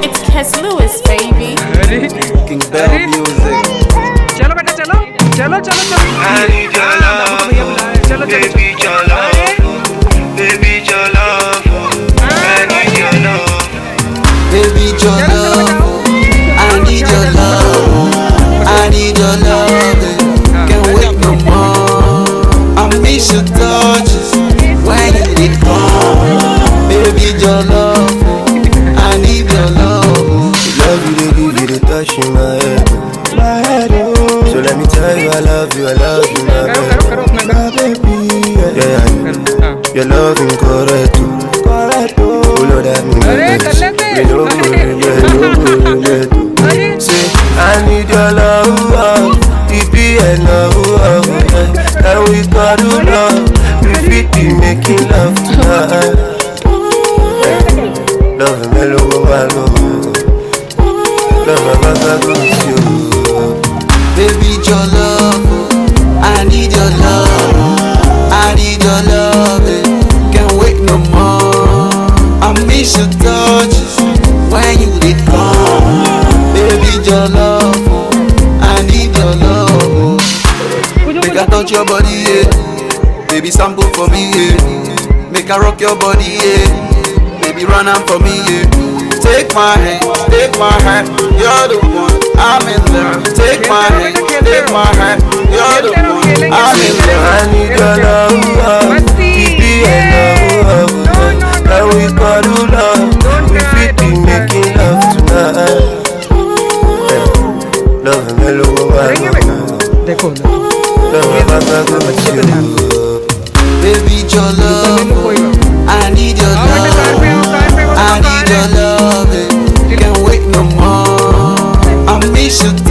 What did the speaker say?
It's Kes Lewis, baby. King Bell Music. चलो बेटा चलो चलो चलो चलो चलो baby चलो baby चलो Baby your love, I need your love, I need your love, can't wait no more. I miss your touches when you did come. Baby your love, I need your love. Love you, they give you the touch in my head, oh. So let me tell you I love you, my baby. Yeah, your love is correct, correct. Oh Lord, that means say I need your love, baby, and love. And we got to love, we fit be making love tonight. Love me, love with you. Baby, your love, I need your love, I need your love, can't wait no more. I miss your touches when you did come. Baby, your love, I need your love. Make I touch your body, yeah. Baby, sample for me, yeah. Make I rock your body, yeah. Baby, run out for me, yeah. Take my hand, you're the one, I'm in love. Take my hand, you're the one, I'm in love. I need your love, baby, and love. And we got to love, we fit be making love tonight. Love me, देखो baby, your love, I need your love, I need your love, can't wait no more. I miss you.